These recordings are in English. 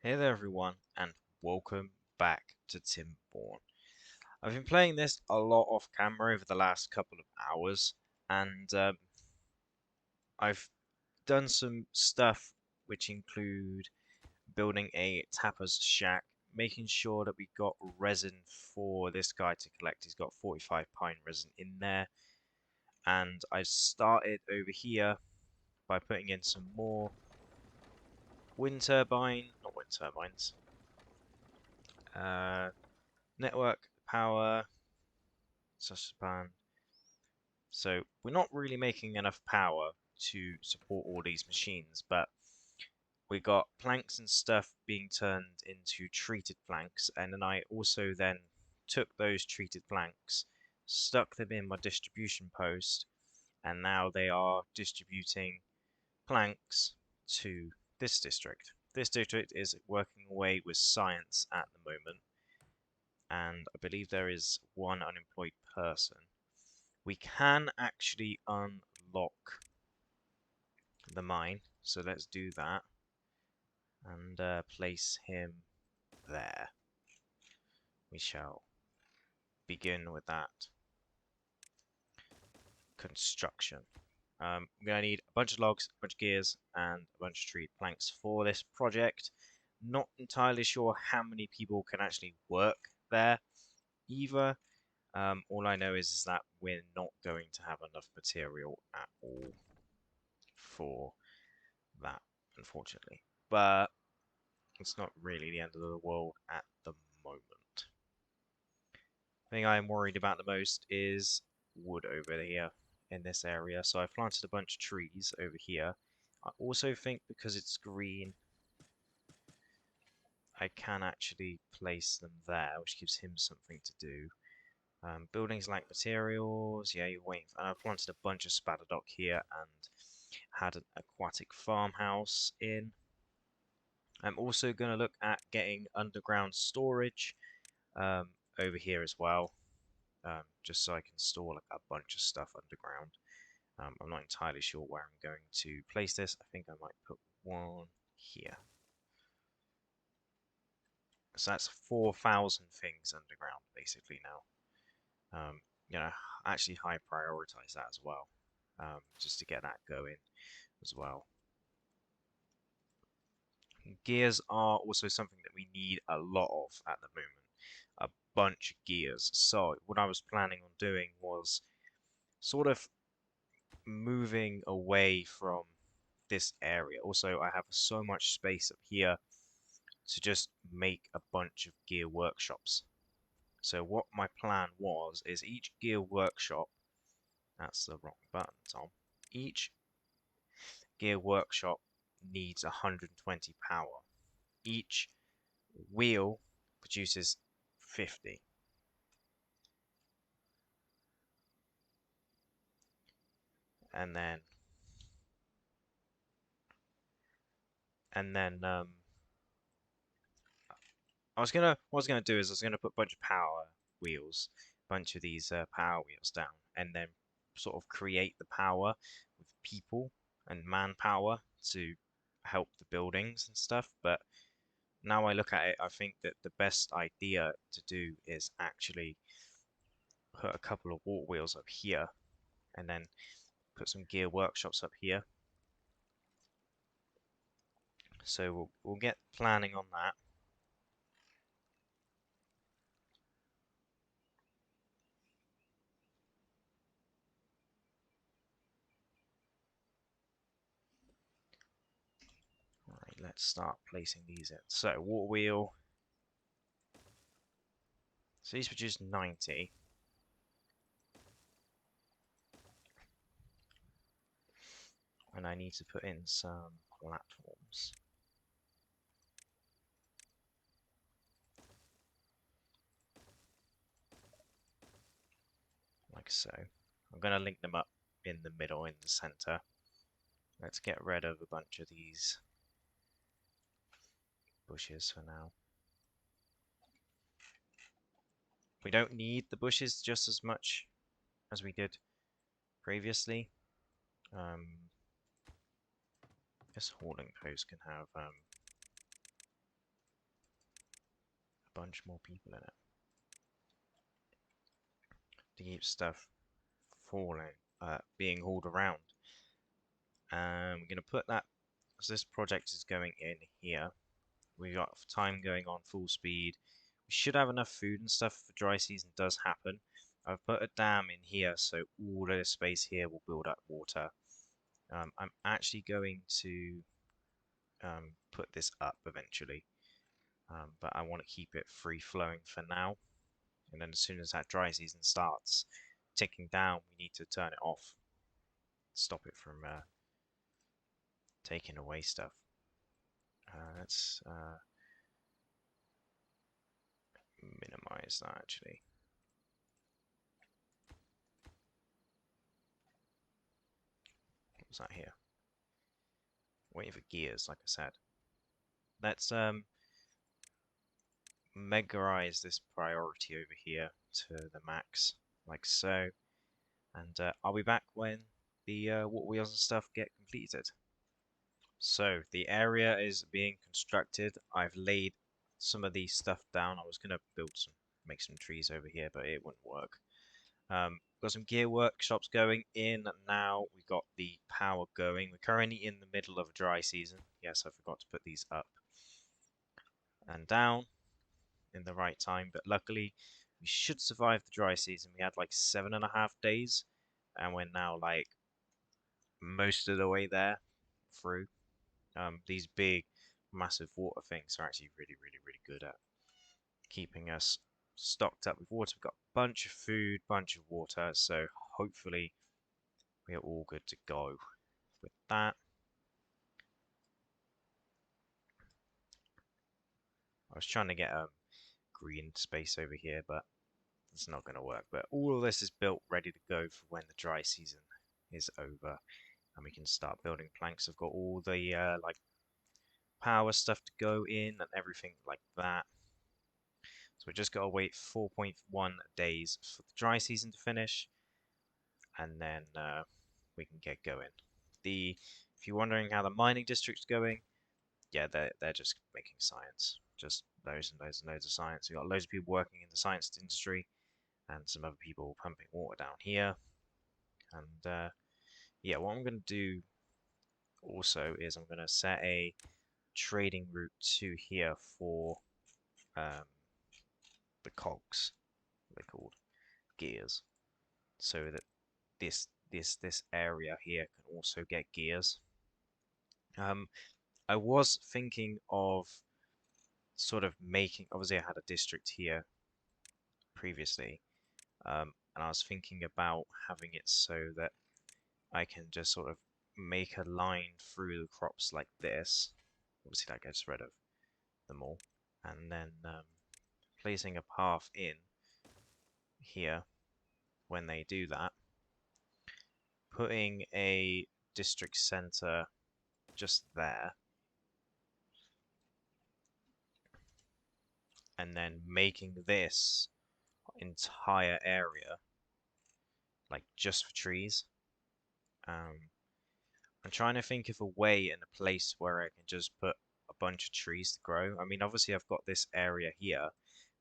Hey there everyone, and welcome back to Timberborn. I've been playing this a lot off camera over the last couple of hours, and I've done some stuff which include building a tapas shack, making sure that we got resin for this guy to collect. He's got 45 pine resin in there, and I started over here by putting in some more not wind turbines, uh, network power, such a band. So we're not really making enough power to support all these machines, but we got planks and stuff being turned into treated planks, and then I also then took those treated planks, stuck them in my distribution post, and now they are distributing planks to this district. This district is working away with science at the moment, and I believe there is one unemployed person. We can actually unlock the mine, so let's do that and place him there. We shall begin with that construction. I'm going to need a bunch of logs, a bunch of gears, and a bunch of tree planks for this project. Not entirely sure how many people can actually work there either. All I know is that we're not going to have enough material at all for that, unfortunately. But it's not really the end of the world at the moment. The thing I'm worried about the most is wood over here in this area. So I planted a bunch of trees over here. I also think because it's green, I can actually place them there, which gives him something to do. Buildings like materials, yeah, you're waiting. And I planted a bunch of spadadock here and had an aquatic farmhouse in. I'm also going to look at getting underground storage over here as well, just so I can store like a bunch of stuff underground. I'm not entirely sure where I'm going to place this. I think I might put one here. So that's 4,000 things underground basically now. Um, you know, actually high prioritize that as well, just to get that going as well. Gears are also something that we need a lot of at the moment. A bunch of gears. So what I was planning on doing was sort of moving away from this area. Also, I have so much space up here to just make a bunch of gear workshops. So what my plan was is each gear workshop, that's the wrong button, Tom. Each gear workshop needs 120 power. Each wheel produces 50. And then what I was gonna do is I was gonna put a bunch of power wheels, a bunch of these power wheels down, and then sort of create the power with people and manpower to help the buildings and stuff. But now I look at it, I think that the best idea to do is actually put a couple of water wheels up here, and then put some gear workshops up here. So we'll get planning on that. Right, let's start placing these in. So water wheel. So these produce 90. And I need to put in some platforms. Like so. I'm going to link them up in the middle, in the center. Let's get rid of a bunch of these bushes for now. We don't need the bushes just as much as we did previously. This hauling post can have bunch more people in it to keep stuff falling, being hauled around. We're going to put that, as this project is going in here, we got time going on full speed. We should have enough food and stuff if the dry season does happen. I've put a dam in here, so all of this space here will build up water. I'm actually going to put this up eventually, but I want to keep it free flowing for now. And then as soon as that dry season starts ticking down, we need to turn it off, stop it from taking away stuff. Let's minimize that actually. What was that here? Waiting for gears, like I said. Let's megarize this priority over here to the max, like so. And I'll be back when the water wheels and stuff get completed. So the area is being constructed. I've laid some of these stuff down. I was gonna make some trees over here, but it wouldn't work. Got some gear workshops going in now. We've got the power going. We're currently in the middle of a dry season. Yes, I forgot to put these up and down in the right time, but luckily we should survive the dry season. We had like 7.5 days, and we're now like most of the way there through. These big, massive water things are actually really, really, really good at keeping us stocked up with water. We've got a bunch of food, bunch of water, so hopefully we're all good to go with that. I was trying to get green space over here, but it's not going to work. But all of this is built ready to go for when the dry season is over, and we can start building planks. I've got all the like power stuff to go in and everything like that. So we just got to wait 4.1 days for the dry season to finish, and then we can get going. If you're wondering how the mining district's going, yeah, they're just making science, just loads and loads and loads of science. We've got loads of people working in the science industry, and some other people pumping water down here. And yeah, what I'm going to do also is I'm going to set a trading route to here for the cogs, they're called gears, so that this area here can also get gears. I was thinking of sort of making, obviously I had a district here previously, and I was thinking about having it so that I can just sort of make a line through the crops like this. Obviously that gets rid of them all, and then placing a path in here when they do that, putting a district center just there, and then making this entire area like just for trees. I'm trying to think of a way and a place where I can just put a bunch of trees to grow. I mean, obviously I've got this area here,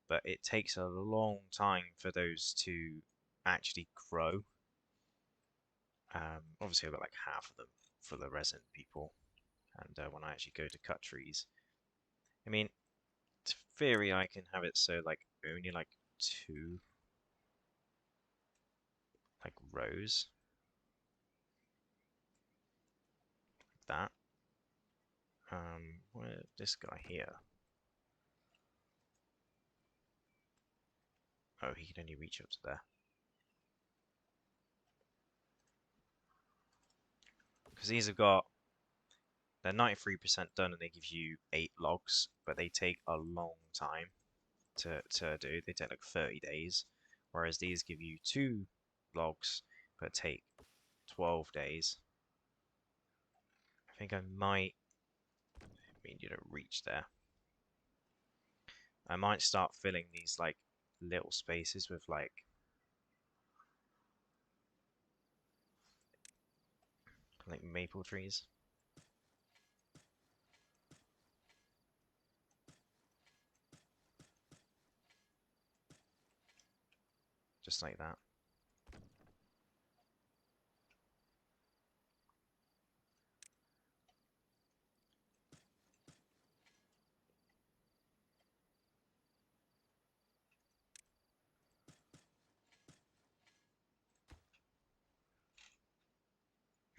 but it takes a long time for those to actually grow. Obviously I've got like half of them for the resident people, and when I actually go to cut trees, I mean, in theory I can have it so like only like 2 like rows like that. Where this guy here? Oh, he can only reach up to there. Because these have got, they're 93% done and they give you 8 logs, but they take a long time to do. They take like 30 days, whereas these give you 2 logs, but take 12 days. I think I might, I mean, you don't reach there. I might start filling these like little spaces with like maple trees. Just like that.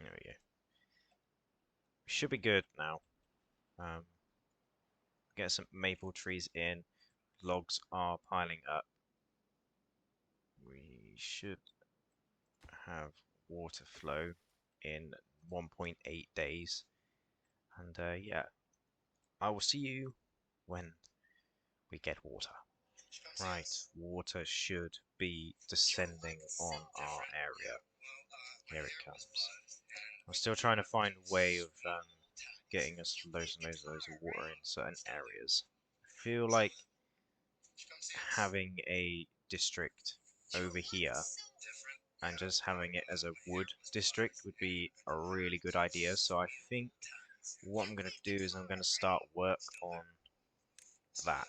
There we go. We should be good now. Get some maple trees in. Logs are piling up. We should have water flow in 1.8 days. And yeah, I will see you when we get water. Right, water should be descending on our area. Here it comes. I'm still trying to find a way of getting us loads and loads and loads of water in certain areas. I feel like having a district over here and just having it as a wood district would be a really good idea. So I think what I'm going to do is I'm going to start work on that.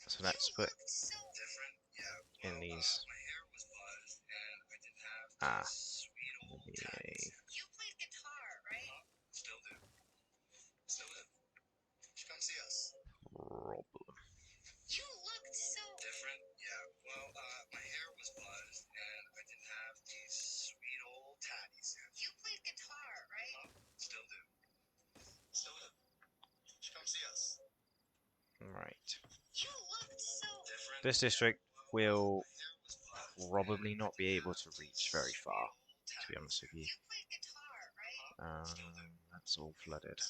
So let's put in these. Problem. You looked so different. Yeah, well, my hair was buzzed and I didn't have these sweet old tatties. You played guitar, right? Still do. Still do. Come see us. Right. You looked so different. This district will probably not be able to reach very far, to be honest with you. You played guitar, right? That's all flooded.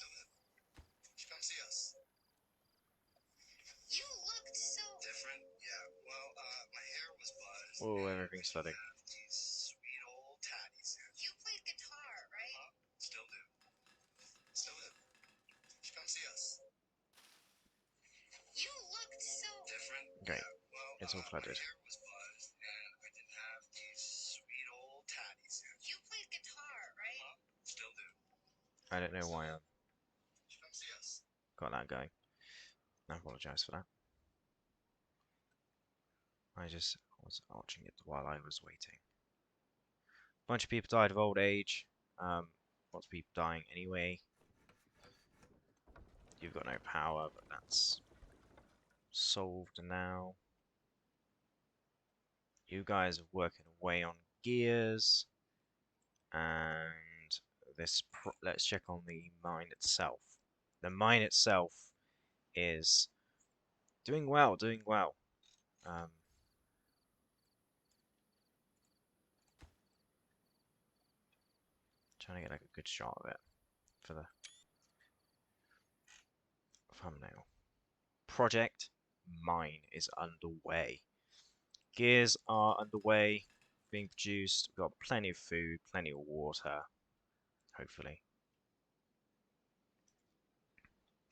Come see us. You looked so different. Yeah, well, my hair was buzzed. Oh, everything's flooding. These sweet old tatties. You played guitar, right? Still do. Still do. Come see us. You looked so different. Okay, yeah, well, it's all flooded. My hair was buzzed and I didn't have these sweet old tatties. You played guitar, right? Still do. I don't know why I got that going. I apologize for that. I just was watching it while I was waiting. A bunch of people died of old age. Lots of people dying anyway. You've got no power, but that's solved now. You guys are working away on gears. And let's check on the mine itself. The mine itself is doing well, doing well. Trying to get like a good shot of it for the thumbnail. Project Mine is underway. Gears are underway, being produced. We've got plenty of food, plenty of water, hopefully.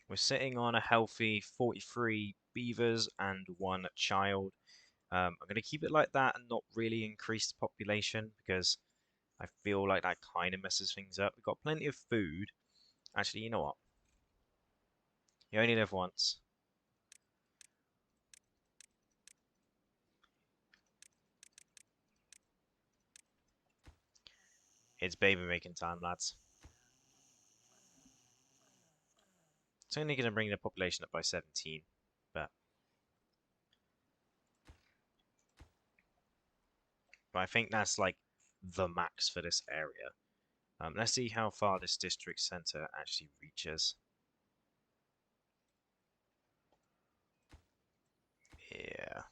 We're sitting on a healthy 43 beavers and 1 child. I'm going to keep it like that and not really increase the population because I feel like that kind of messes things up. We've got plenty of food. Actually, you know what? You only live once. It's baby making time, lads. It's only going to bring the population up by 17, but I think that's like the max for this area. Let's see how far this district center actually reaches. Yeah.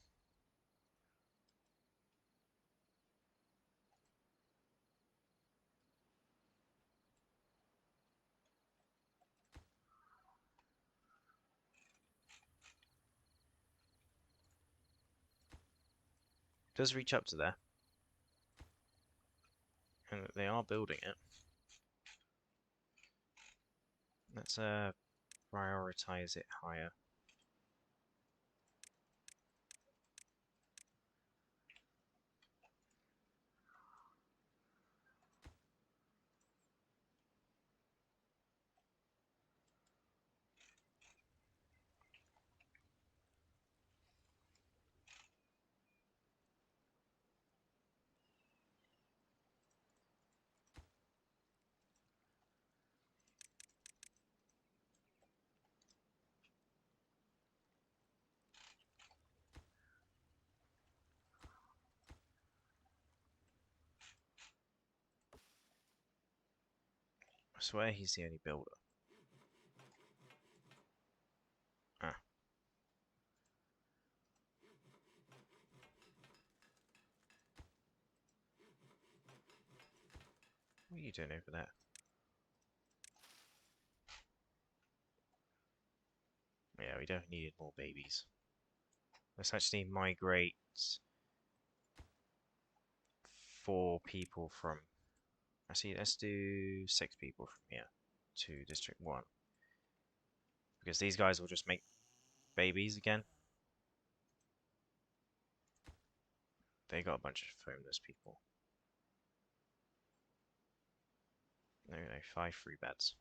It does reach up to there. And they are building it. Let's prioritize it higher. swear he's the only builder. Ah. What are you doing over there? Yeah, we definitely needed more babies. Let's actually migrate 4 people from... Actually, let's do 6 people from here to District 1. Because these guys will just make babies again. They got a bunch of homeless people. No, 5 free beds.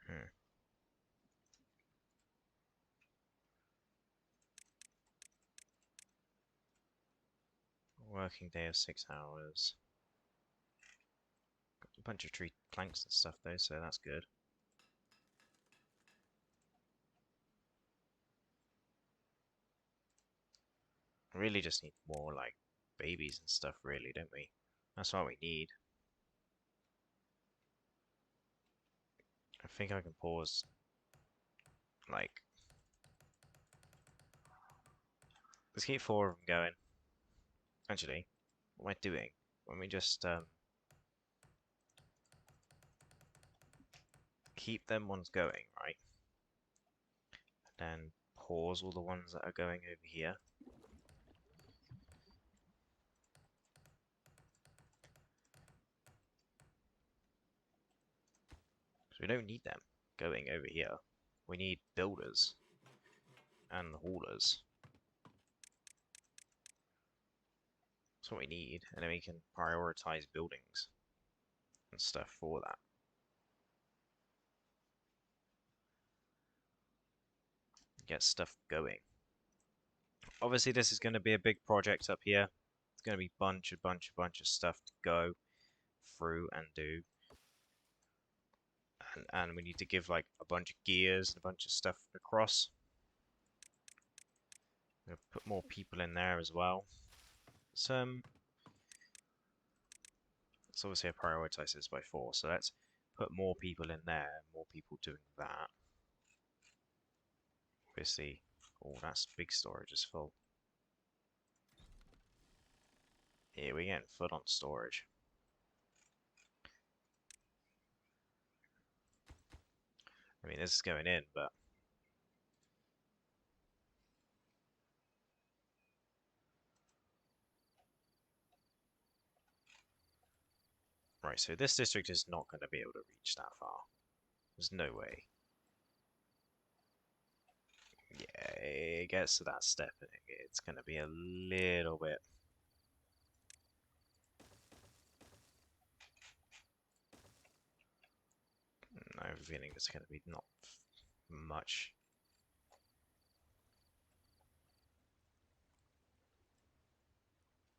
Hmm. Working day of 6 hours. Got a bunch of tree planks and stuff though, so that's good. Really just need more like babies and stuff really, don't we? That's what we need. I think I can pause like let's keep 4 of them going. Actually, what am I doing? Let me just keep them ones going, right? And then pause all the ones that are going over here. Because we don't need them going over here. We need builders and haulers. That's what we need, and then we can prioritize buildings and stuff for that. Get stuff going. Obviously, this is going to be a big project up here. It's going to be bunch of stuff to go through and do. And we need to give like a bunch of gears and a bunch of stuff across. We'll put more people in there as well. Let's obviously prioritize this by 4, so let's put more people in there, more people doing that. Obviously, oh, that's big storage is full. Yeah, we're getting full on storage. I mean, this is going in, but right, so this district is not going to be able to reach that far. There's no way. Yeah, it gets to that step, and it's going to be a little bit. I have a feeling it's going to be not much.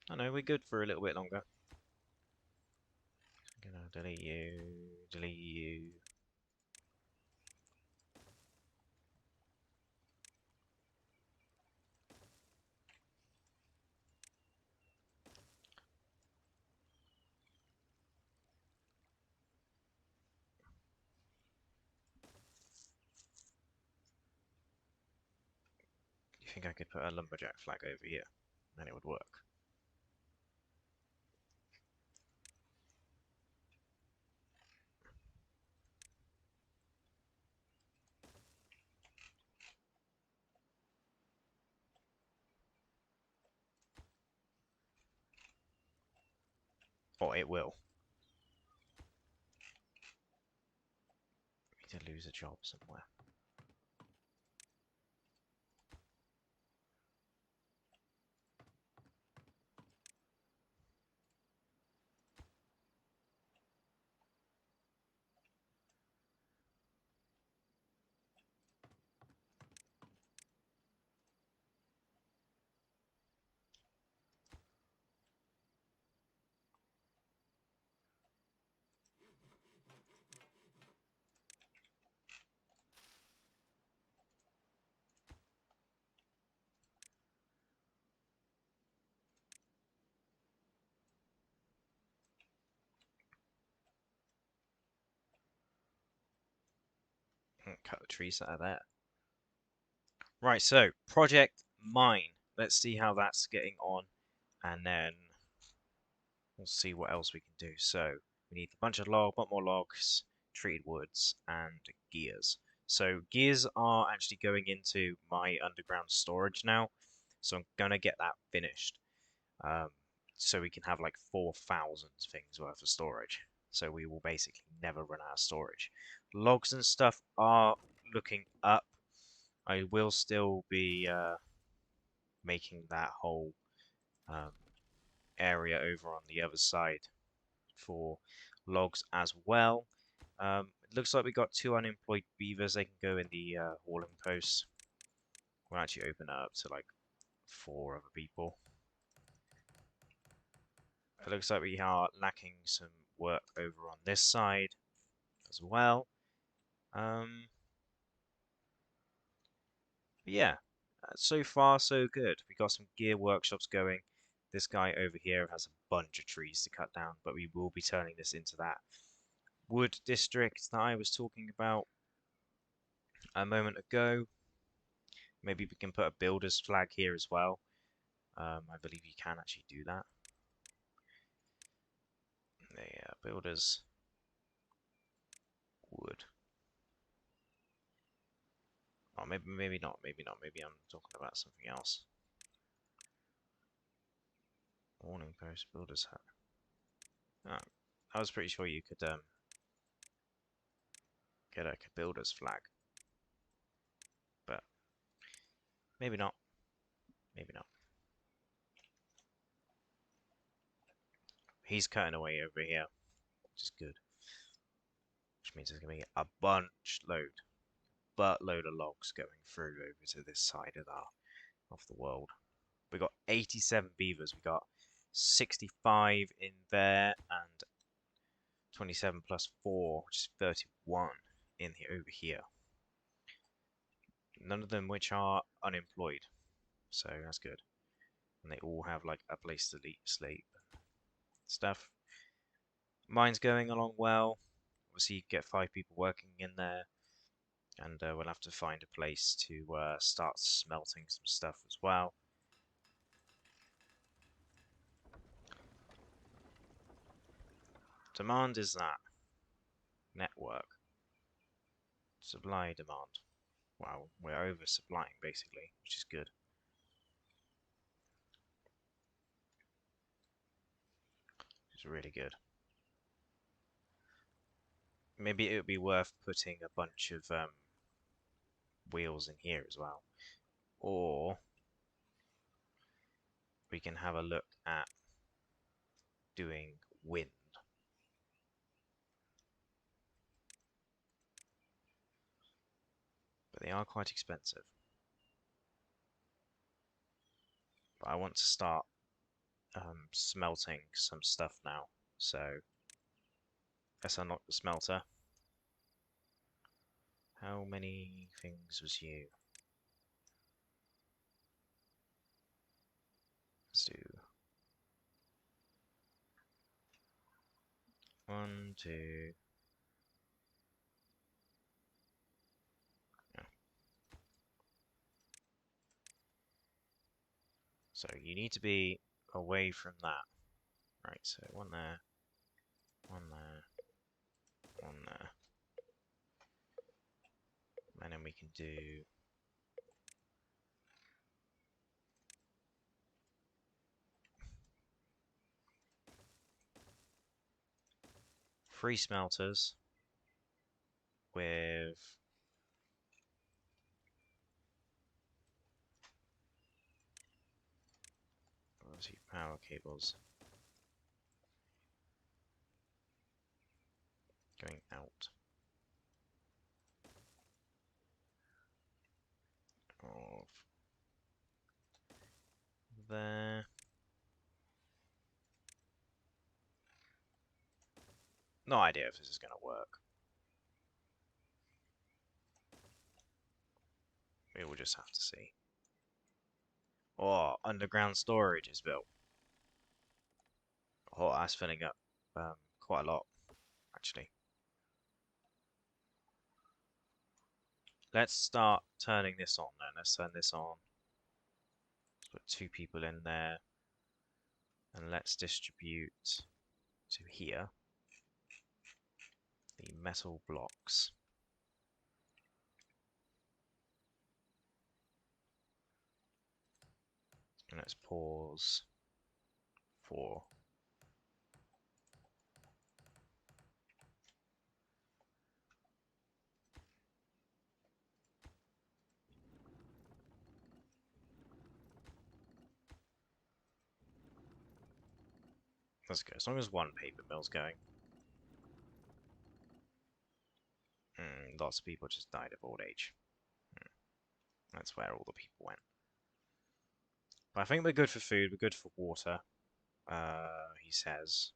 I know, we're good for a little bit longer. I'm going to delete you, delete you. You think I could put a lumberjack flag over here, and it would work? Oh, it will. We need to lose a job somewhere. Cut the trees that are there. Right, so Project Mine. Let's see how that's getting on, and then we'll see what else we can do. So we need a bunch more logs, treated woods, and gears. So gears are actually going into my underground storage now, so I'm gonna get that finished. Um, so we can have like 4,000 things worth of storage. So we will basically never run out of storage. Logs and stuff are looking up. I will still be making that whole um, area over on the other side for logs as well. It looks like we got 2 unemployed beavers. They can go in the hauling posts. We'll actually open it up to like 4 other people. It looks like we are lacking some work over on this side as well. Yeah, so far so good. We got some gear workshops going. This guy over here has a bunch of trees to cut down, but we will be turning this into that wood district that I was talking about a moment ago. Maybe we can put a builder's flag here as well. I believe you can actually do that. Yeah, builders wood. Oh, maybe not. Maybe not. Maybe I'm talking about something else. Warning post, builder's hut. Oh, I was pretty sure you could get a builder's flag, but maybe not. Maybe not. He's cutting away over here, which is good. Which means there's going to be a buttload of logs going through over to this side of the world. We got 87 beavers. We got 65 in there and 27 plus 4, which is 31 in here over here. None of them which are unemployed, so that's good. And they all have like a place to sleep and stuff. Mine's going along well. Obviously, get 5 people working in there, and we'll have to find a place to start smelting some stuff as well. Demand is that. Network. Supply demand. Wow, we're oversupplying basically, which is good. It's really good. Maybe it would be worth putting a bunch of wheels in here as well. Or we can have a look at doing wind. But they are quite expensive. But I want to start smelting some stuff now. So let's unlock the smelter. How many things was you? Let's do 1, 2. Yeah. So you need to be away from that. Right, so 1 there, 1 there, 1 there. And then we can do 3 smelters with obviously power cables going out of there. No idea if this is going to work. We will just have to see. Oh, underground storage is built. Oh, that's filling up quite a lot, actually. let's start turning this on then. Let's turn this on. Let's put 2 people in there. And let's distribute to here the metal blocks. And let's pause for let's go, as long as one paper mill's going. Lots of people just died of old age. That's where all the people went. But I think we're good for food, we're good for water, he says,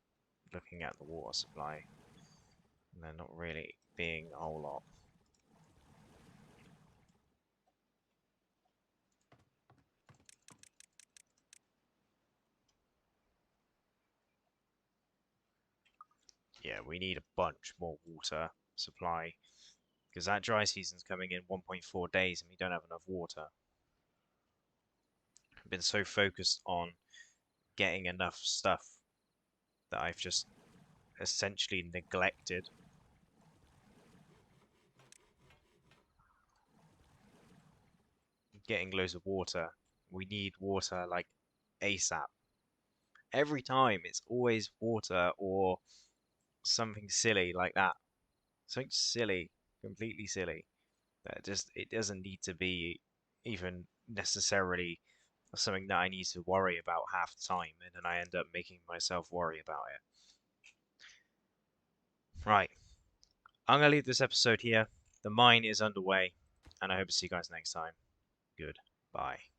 looking at the water supply. And they're not really being a whole lot. Yeah, we need a bunch more water supply. Because that dry season's coming in 1.4 days and we don't have enough water. I've been so focused on getting enough stuff that I've just essentially neglected getting loads of water. We need water like ASAP. Every time it's always water or something silly like that. Something silly, completely silly. That just it doesn't need to be even necessarily something that I need to worry about half the time, and then I end up making myself worry about it. Right, I'm gonna leave this episode here. The mine is underway, and I hope to see you guys next time. Goodbye.